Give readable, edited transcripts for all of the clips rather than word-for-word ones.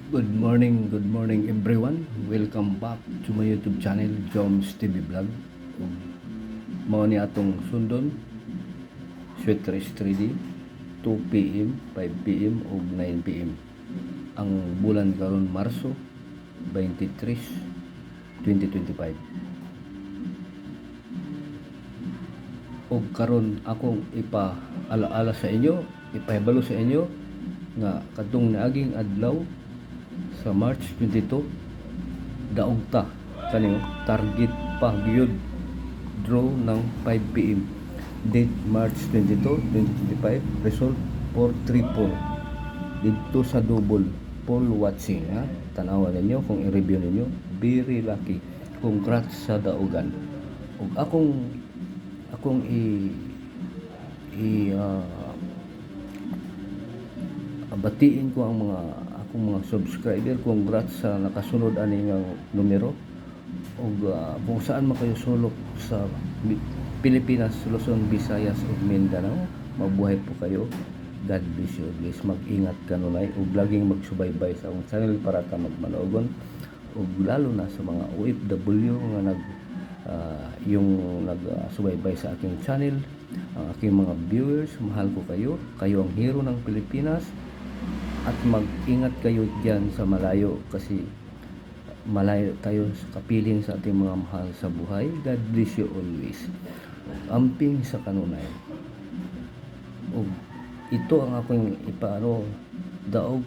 Good morning everyone. Welcome back to my YouTube channel, Joms TV Vlog. Mao ni atong sundon, Sweatress 3D, 2 p.m., 5 p.m. ug 9 p.m. Ang bulan karon Marso 23, 2025. Ug karon akong ipaalaala sa inyo, ipahibalo sa inyo nga kadtong naaging adlaw sa March 22 daog ta kaniyo target pa gyud draw ng 5 p.m. Date March 22, 2025. Result 434 dito sa double poll watching ha. Tanawan ninyo kung i-review ninyo. Very lucky. Congrats sa daogan. Ug akong batiin ko ang mga subscriber. Congrats sa nakasunod ani nga numero. Ug kung saan man kayo sulok sa Pilipinas, Luzon, Visayas ug Mindanao, mabuhay po kayo. God bless you. Please mag-ingat kanunay ug laging magsubaybay sa akong channel para ta magmanogon, ug lalo na sa mga OFW nga nagsubaybay sa aking channel. Ang aking mga viewers, mahal ko kayo. Kayo ang hero ng Pilipinas. At mag-ingat kayo diyan sa malayo kasi malayo tayo sa kapiling sa ating mga mahal sa buhay. God bless you always. Amping sa kanunay. O ito ang aking daog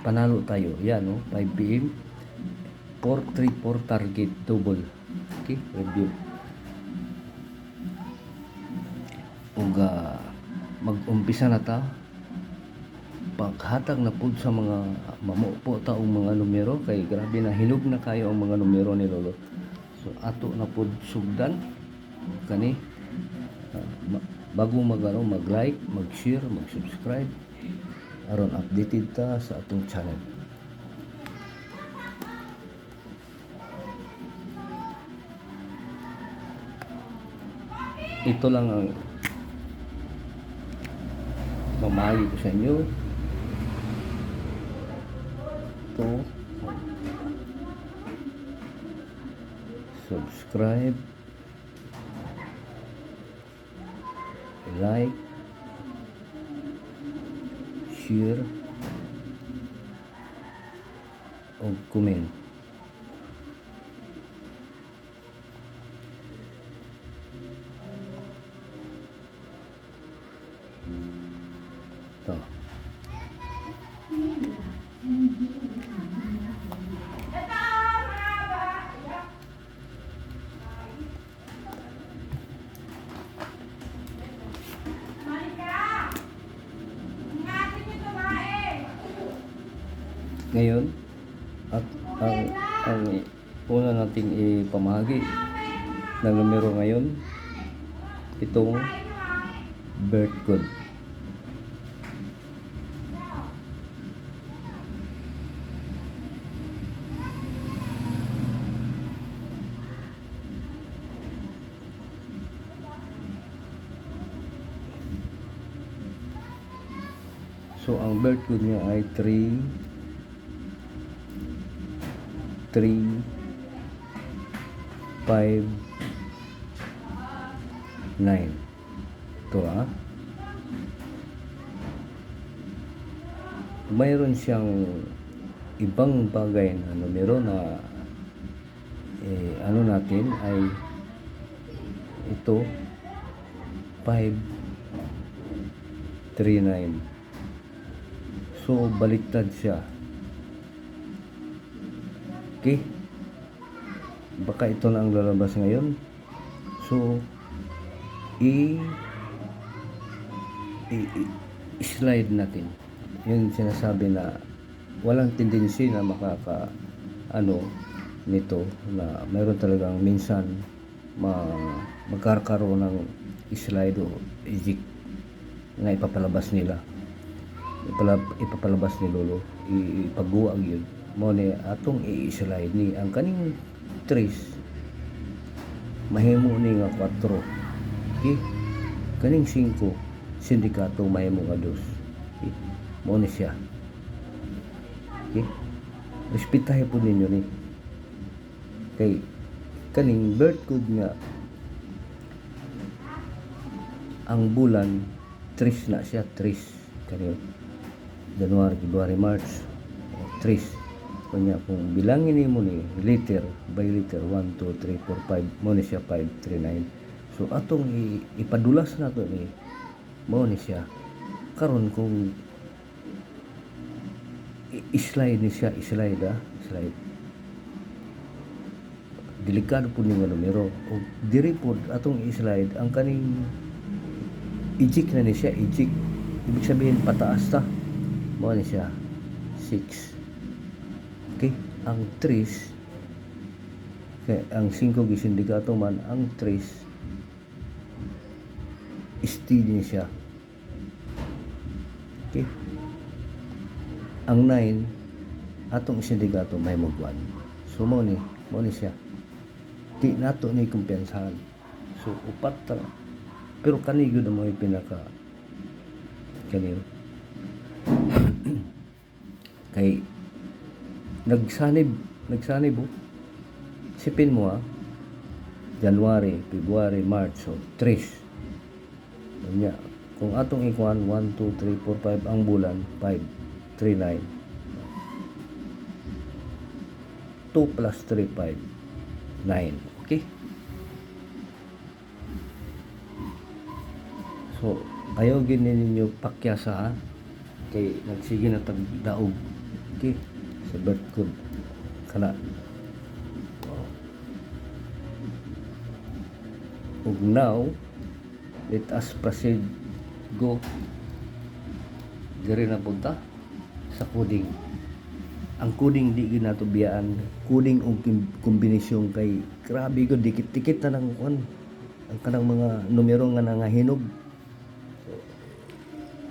panalo tayo. Yan 5 p.m. 434 target double. Okay, review. Ug mag-umpisa na ta. Paghatag na pud sa mga mamupo taong mga numero kay grabe na hinog na kayo ang mga numero ni Lolo. So ato na pud sugdan kani bago mag-like, mag-share, mag-subscribe aron updated ta sa atong channel. Ito lang ang mamahagi ko sa inyo. Subscribe, like, share, o comment. Ito. Ngayon, at ang una nating ipamahagi na numero ngayon, itong birth code. So ang birth code niya ay 3 5 9. Ito mayroon siyang ibang bagay na numero na natin ay ito 539. So baliktad siya. Okay, baka ito na ang lalabas ngayon. So i-slide natin yung sinasabi na walang tendency na nito, na mayroon talagang minsan magkakaroon ng slide o eject na ipapalabas ni Lolo, ipagbuwag yun mo ni atong i-slide ni ang kaning 3 mahimo ni nga 4. Okay, kaning 5 sindikato mahimo nga 2. Okay? Mo ni siya. Okay? Respetahe po ninyo ni. Kay kaning birth code nga ang bulan tris na siya, tris kani January, February, March, tris. Kanya kung bilangin nimo ni liter by liter 1 2 3 4 5 mo ni siya 5 3 9. So atong ipadulas nato ni mo ni siya karon kung slide ni siya, slide delikado po nga numero o diri po atong i-slide ang kaning ejik na ni siya, ejik ibig sabihin pataas ta mo ni siya 6. Okay, ang 3 kay ang 5 gisindikato man, ang 3 steady ni siya. Okay, ang 9 atong sindikato may magwan, so mo ni siya di nato ni kumpiyansahan. So upat ta pero kanigo na mo yung pinaka kanino kay nagsanib oh. Sipin mo January, February, March, so 3 kanya kung atong ikuan 1 2 3 4 5 ang bulan 5 3 9 2 plus 3 5 9. Okay, so ayaw gini ninyo pakyasa kay nagsige na tagdaog. Okay, sa birth code kana ug now let us proceed go diri na punta sa coding. Ang coding di ginato biyaan, coding og kombinasyon kay grabe ko dikit-dikit na nang kuan ang kanang mga numero nga nangahinog. So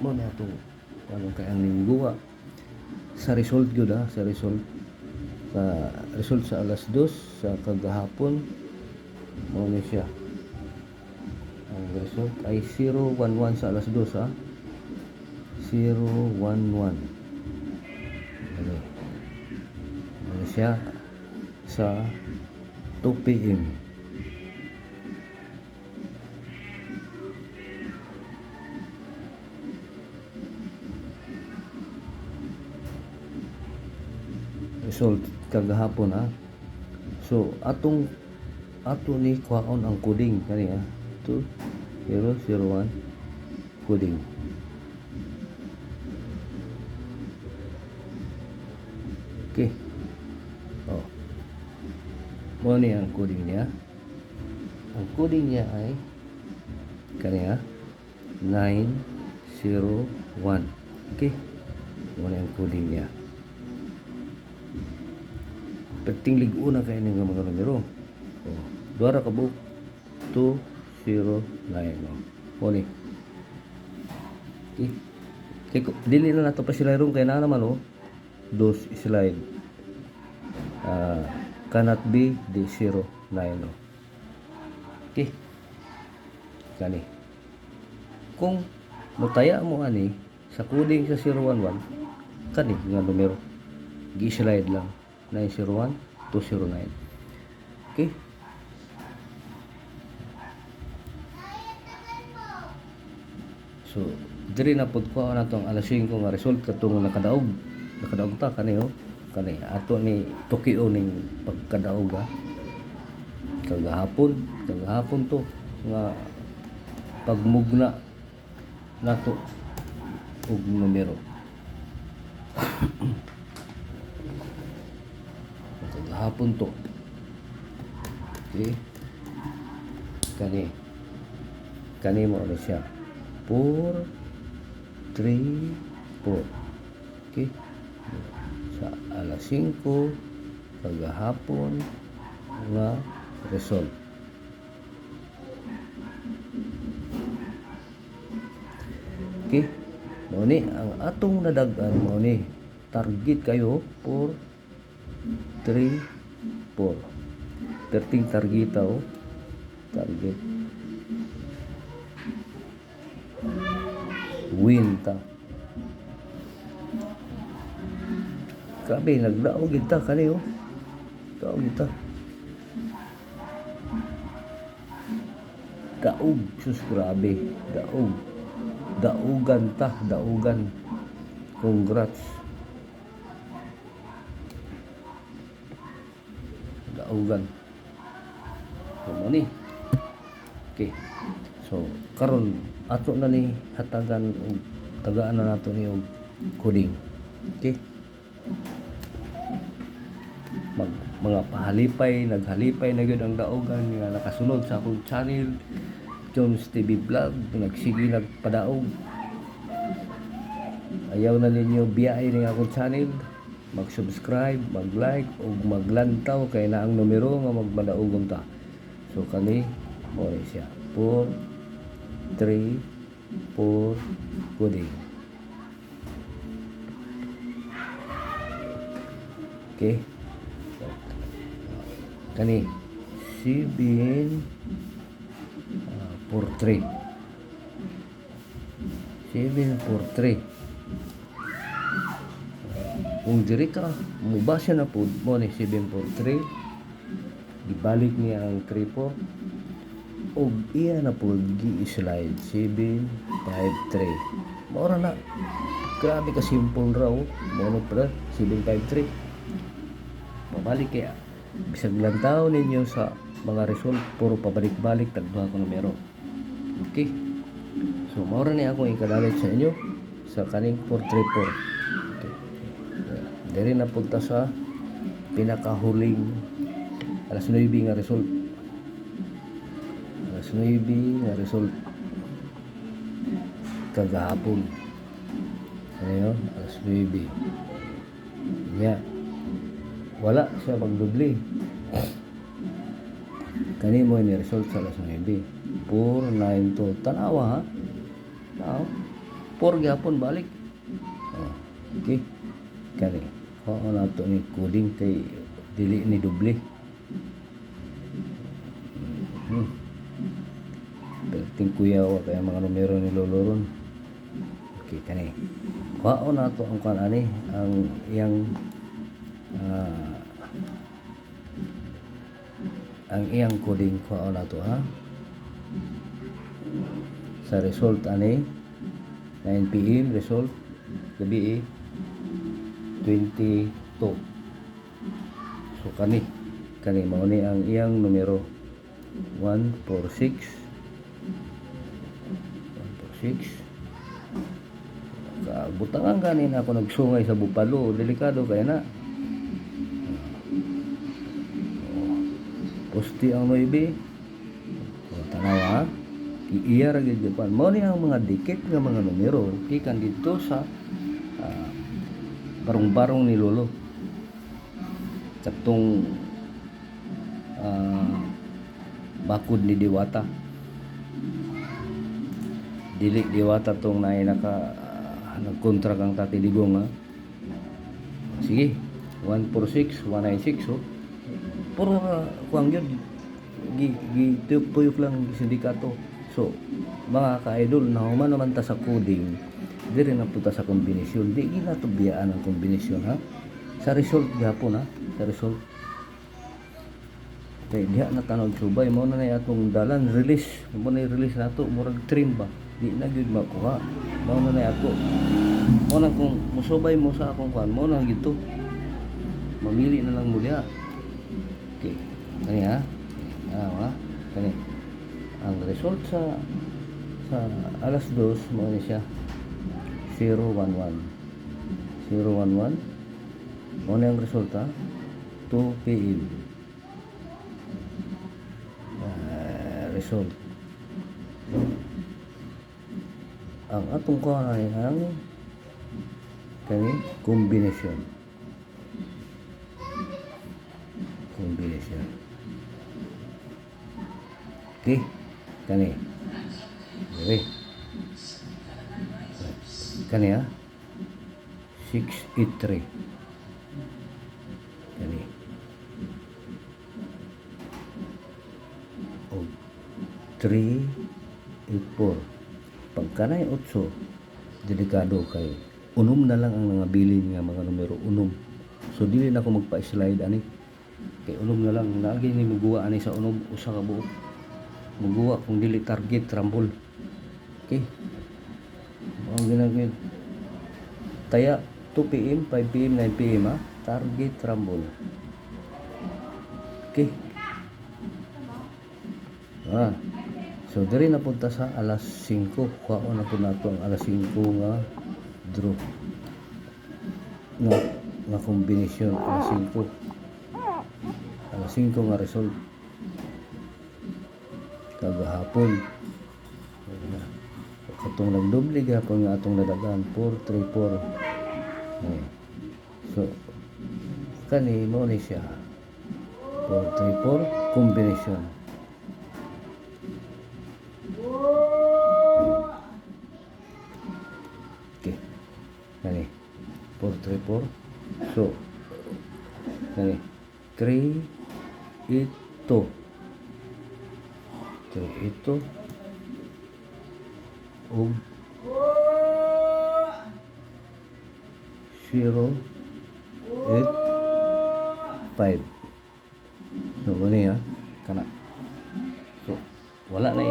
mo na to ano kay ang lingguha sa result gyud sa result sa alas 2 sa kagahapon mo ni siya. Ang result ay 011 sa alas 2 011 ano siya sa 2 PM. Result kagahapon so ato ni kwaon ang coding kani 2001 coding. Okay, mo ni ang coding niya. Ang coding niya ay kani 901. Okay, mo ni ang coding niya. Pertinglig una kayo ng mga numero. Duara ka book 209. Moni. Okay. Kaya dili na nato pa sila ron kaya na naman dos slide. Cannot be the 09. Okay. Kani. Kung mutaya mo ani sa coding sa 011 kani nga numero. Gi-slide lang 901 209. Okay. So diri na pud ko na tong alas 5 nga result katong nakadaog ta kani kani ato ni Tokyo ning pagkadaog kagahapon to nga pagmugna nato og numero. Kagahapon to. Okay. Kani mo na siya 4 3 4. Okay, sa alas 5 kagahapon nga result. Okay, mo ni ang atong nadagan mo ni target kayo 4 3 4 13 target target win ta Grabe, nagdaog kita kani oh. Daog kita. Daog, sus grabe. Daog. Daugan ta, daugan. Congrats. Daugan. So, ni. Okay. So, karon ato na ni hatagan og tagaan na nato ni og coding. Okay? Mga pahalipay, naghalipay na gyud ang daogan nga nakasunod sa akong channel Jones TV Vlog, nagsige nagpadaog. Ayaw na ninyo biyay ning akong channel, mag-subscribe, mag-like ug maglantaw kay na ang numero nga magmadaogon ta. So kani mo siya 4 3 4 coding. Okay? Kani 7 4 3 kung diri ka mubasa na po mo ni 743 ibalik niya ang 34 og iya na po gi-slide 753 maura na grabe ka simple raw mo pala 753 mabalik kaya bisag lantaw ninyo sa mga result puro pabalik-balik tagduha ko numero. Okay, so maura ni akong ikadalit sa inyo sa kaning 434. Okay, diri na punta sa pinakahuling alas 9 nga result. Alas 9 nga result kagahapon. Ano yun? Alas 9 yeah. Wala siya magdubli. Kani mo ni result sa alas 9. 492. Tanawa ha? Tanawa. 4 gyapon balik. Oh, okay. Kani. Oo na to ni coding kay dili ni dubli. Perting kuyaw kaya mga numero ni Loloron. Okay, kani. Oo na to ang kanani ang iyang ang iyang coding ko na to ha sa result ani 9 PM result gabi 22 so kani mao ni ang iyang numero 146 butangan ganin ako nagsungay sa bupalo delikado kaya na posti ang 9 o tanawa iiya ra gyud pan mo ni ang mga dikit nga mga numero ikan dito sa barong-barong ni Lolo katong bakod ni Diwata dili Diwata tong naay nagkontra kang Tati Digong ha sige 146 196 oh puro kuang yun tuyok lang sindikato. So mga ka-idol na human naman ta sa coding diri na punta sa kombinasyon di gina to biyaan ang kombinasyon ha sa result gyapon ha sa result kay diha na tanong subay mo na atong dalan release mo na release nato murag trim ba di na gyud makuha mo na ato mo na kung musubay mo sa akong kuan mo na gito mamili na lang mo diha. Okay, kani ha? Kani. Ang result sa alas 2 mo ni siya 011. 011. Mo na ang resulta 2 PM. Result. Ang atong kuha ay ang kani combination. Okay, kani. Okay. Kani ha? 683. Kani. O 384. Pagkanay 8, delikado kay unom na lang ang mga bilin nga mga numero unom. So dili na ako magpa-slide ani. Kay unom na lang lagi ni muguwa ani sa unom usa ka buok. Muguwa kung dili target rumble. Okay. Ang ginagawin. Taya 2 PM, 5 PM, 9 PM ha. Target rumble. Okay. So diri na punta sa alas 5. Kuha na po nato ang alas 5 nga draw. Nga kombinasyon alas 5. Alas 5 nga result. Kagahapon. Katong nagdoble gapon nga atong nadagan 4-3-4. So kani mo ni siya 4-3-4 combination. Okay. Kani 4-3-4. So kani 3-8-2. 3-8-2 og 0-8-5. So mani ha kana. So wala na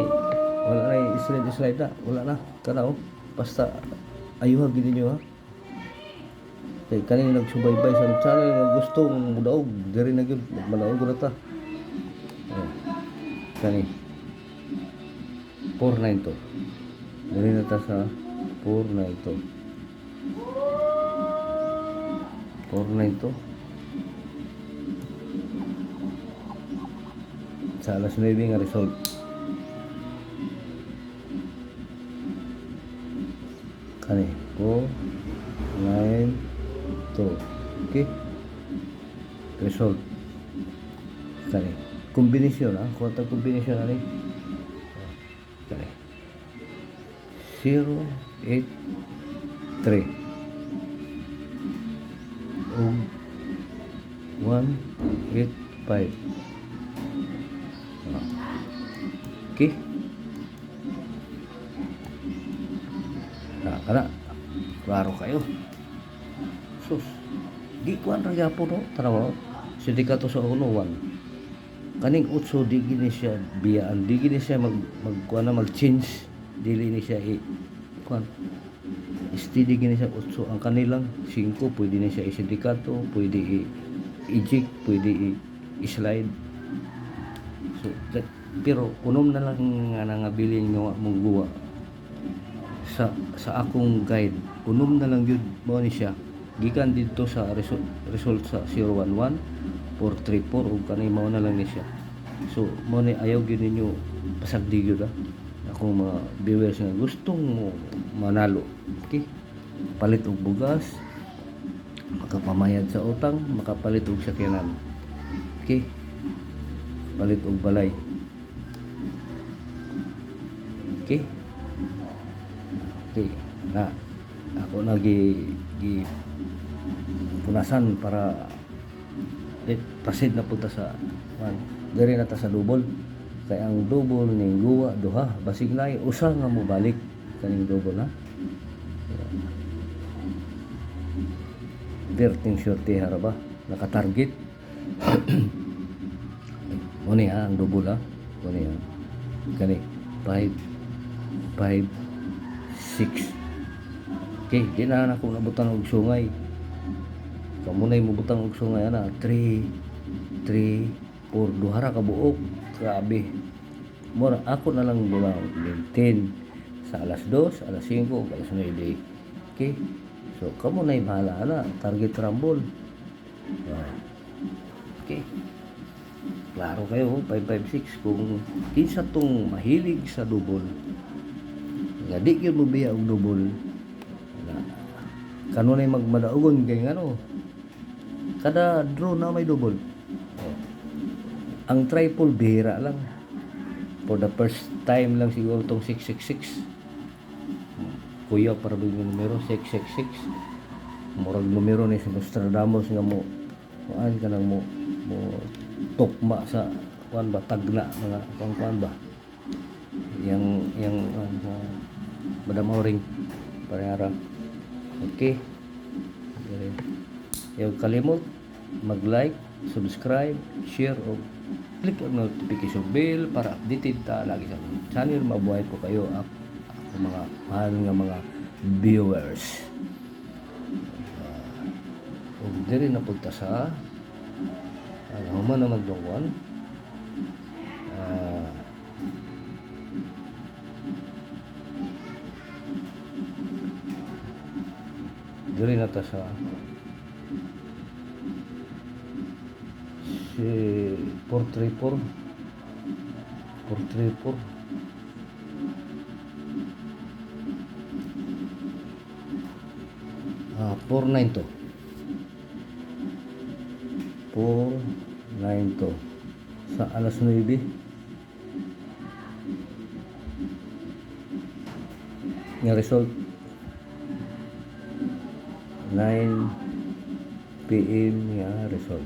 slide na, wala na kana basta ayuha gid niyo ha. Kay kanina nagsubaybay sa channel nga gusto mong mudaog diri na gyud magmalaog ra ta. Kani 492. Diri na ta sa 492. 492. Sa alas 9 nga result. Kani 492. Okay. Result. Kani kombinasyon ha, kuwata kombinasyon ani. Kani 0-8-3 og 1-8-5. Okay. Kana klaro kayo. Sus. Di kuan ra gyapon no. Tanaw. Sindikato sa 101. Kaning 8 di gini siya biyaan, di gini siya mag-change, dili ni siya kuan steady gini siya 8. Ang kanilang 5 pwede ni siya isindikato, pwede i-eject, pwede i-slide. So pero unom na lang nga nangabilin nga mong guwa sa akong guide, unom na lang yun mo ni siya gikan dito sa result sa 011 434 ug kanay mao na lang ni siya. So mo ni ayaw gyud ninyo pasagdi gyud akong mga viewers nga gustong mo manalo. Okay, palit og bugas, makapamayad sa utang, makapalit og sakyanan. Okay, palit og balay. Okay, okay na ako na gi punasan para proceed na punta sa diri na ta sa double. Kay ang double ning guwa duha basig nay usa nga mo balik kaning double na. Berting shorty haraba naka-target. Mo ni ang double ha. Mo ni kani 5 6. Okay, di na ako nabutan og sungay. Kamunay mo butang og sungay ana 3 4 duhara ka buok. Grabe. Mura ako na lang bulang 10 sa alas 2, alas 5, alas 9. Okay. So kamo na bahala ana target rumble. Okay. Klaro kayo 556 kung kinsa tong mahilig sa double. Nga di gyud mo biya og double. Kanunay magmadaugon kay ngano. Kada draw na may double. Ang triple bihira lang. For the first time lang siguro tong 666. Kuya para bigyan numero 666. Murag numero ni si Nostradamus nga mo kuan ka nang mo tukma sa kuan ba tagna mga kuan ba. Yang Madam Oring para. Okay. Yung kalimot mag-like, subscribe, share o click ang notification bell para updated ta lagi sa akong channel. Mabuhay po kayo ako mga mahal nga mga viewers. Ug diri na punta sa human naman dongwan. Diri na ta sa si 434 492 sa alas 9 nga result 9 PM nga result.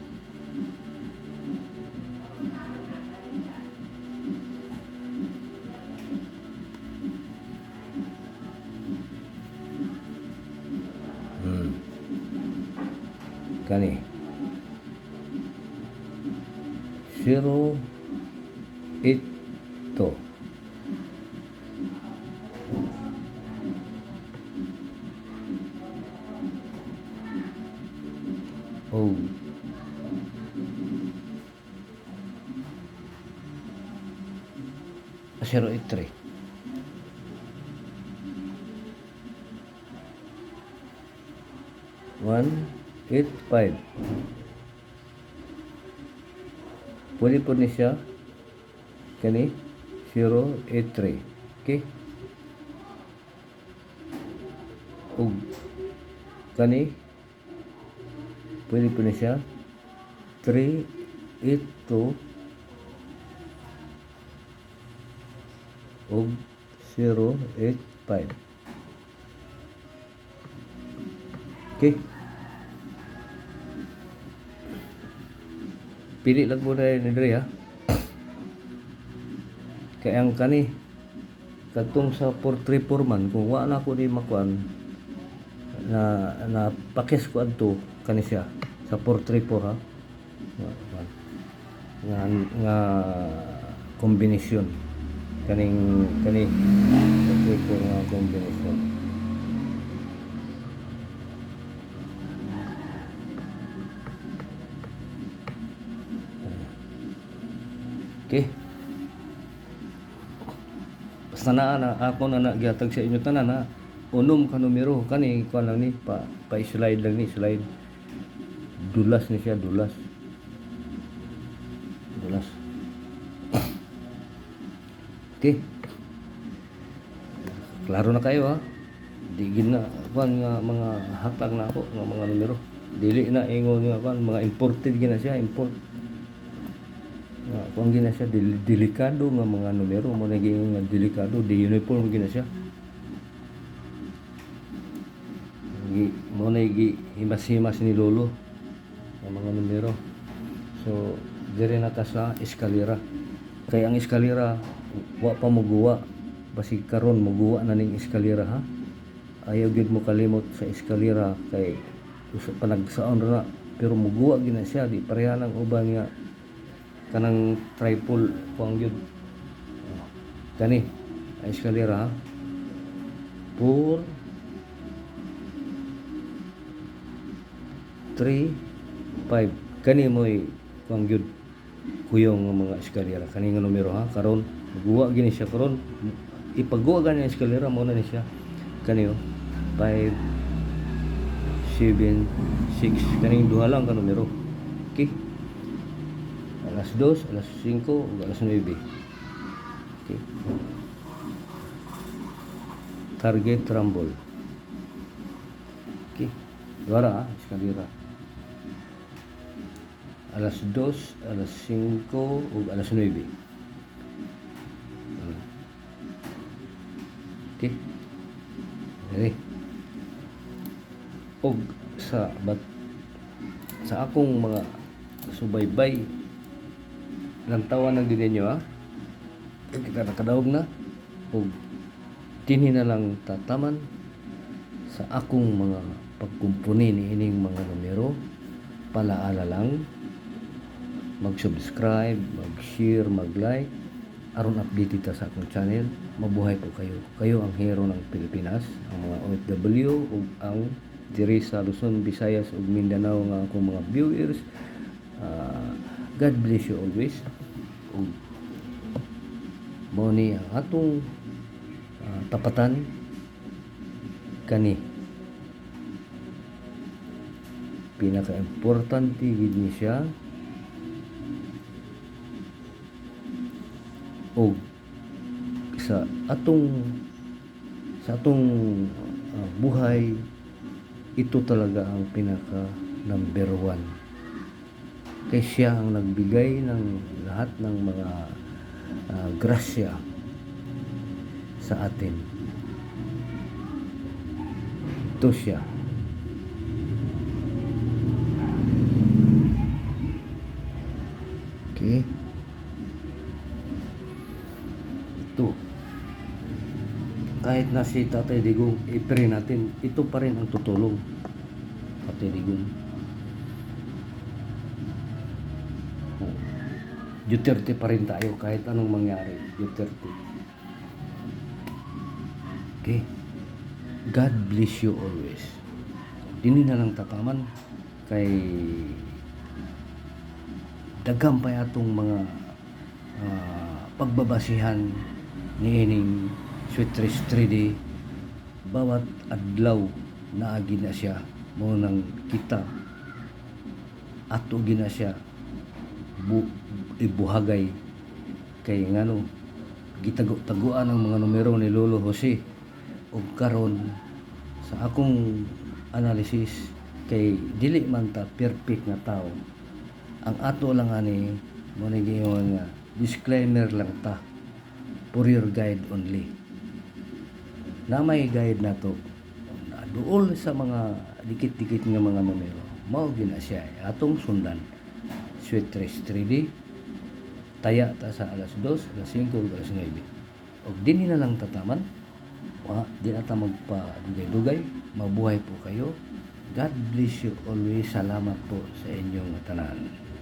Kani 08 to oh 083 185. Pwede po ni siya kani 083. Okay, ug kani pwede po ni siya 382 ug 085. Okay, pili lang muna ni Dre ha. Kaya ang kani katong sa 434 man kung wa na ko ni makuan na pakis ko adto kani siya sa 434 ha. Nga kombinasyon kani 434 nga kombinasyon. Okay, basta na ako na nagyatag sa inyo tanan na unom ka numero kani kuan lang ni pa slide lang ni slide dulas ni siya dulas okay, klaro na kayo ha. Di gina kuan nga mga hatag na ako nga mga numero dili na ingon nga kuan mga imported gina siya import. Kung gina siya delikado nga mga numero mo naging delikado di uniform gina siya mo nagi himas-himas ni lolo ang mga numero. So dire na ta sa eskalera kay ang eskalera wa pa muguwa basig karon muguwa na ning eskalera ha. Ayaw gid mo kalimot sa eskalera kay panagsaon ra pero muguwa gina siya di pareha ng uban nga kanang triple kuang yun kani ay eskalera ha 4 3 5 kani mo'y kuang yun kuyong nga mga eskalera kani nga numero ha. Karon guwa gini siya karon ipagguwa gani ang eskalera mo na ni siya kani 5 7 6 kaning duha lang ka numero. Okay, alas 2, alas 5, ug alas 9. Okay. Target rumble. Okay. Dua eskalera. Alas 2, alas 5, ug alas 9. Okay. Dere. Og sa akong mga subaybay lang tawan ng din ninyo ha. Kita nakadawog na o dinhi na lang tataman sa akong mga pagkumpuni ni ining mga numero palaala lang, mag-subscribe, mag-share, mag-like aron updated ta sa akong channel. Mabuhay po kayo. Kayo ang hero ng Pilipinas, ang mga OFW ug ang diri sa Luzon, Visayas ug Mindanao nga akong mga viewers. God bless you always. Ug mao ni ang atong tapatan kani pinaka-importante gid ni siya o sa atong buhay. Ito talaga ang pinaka number 1 kay siya ang nagbigay ng lahat ng mga grasya sa atin. Ito siya. Okay, ito kahit na si Tatay Digong i-pray natin, ito pa rin ang tutulong. Tatay Digong, Duterte pa rin tayo kahit anong mangyari. Duterte. Okay, God bless you always. Dini na lang tataman kay daghang pa atong mga pagbabasihan ni ining Sweet Trees 3D. Bawat adlaw naagi na siya mo nang kita ato gina siya ibuhagay kay ngano gitago-taguan ang mga numero ni Lolo Jose. Ug karon sa akong analysis kay dili man ta perfect na tao, ang ato lang ani mo ni giingon nga disclaimer lang ta, for your guide only. Na may guide na to duol sa mga dikit-dikit nga mga numero, mao gina siya atong sundan. Sweet Trees 3D, taya ta sa alas 2, alas 5, alas 9. Og dinhi na lang tataman. Di na ta magpa-dugay-dugay. Mabuhay po kayo. God bless you always. Salamat po sa inyong tanan.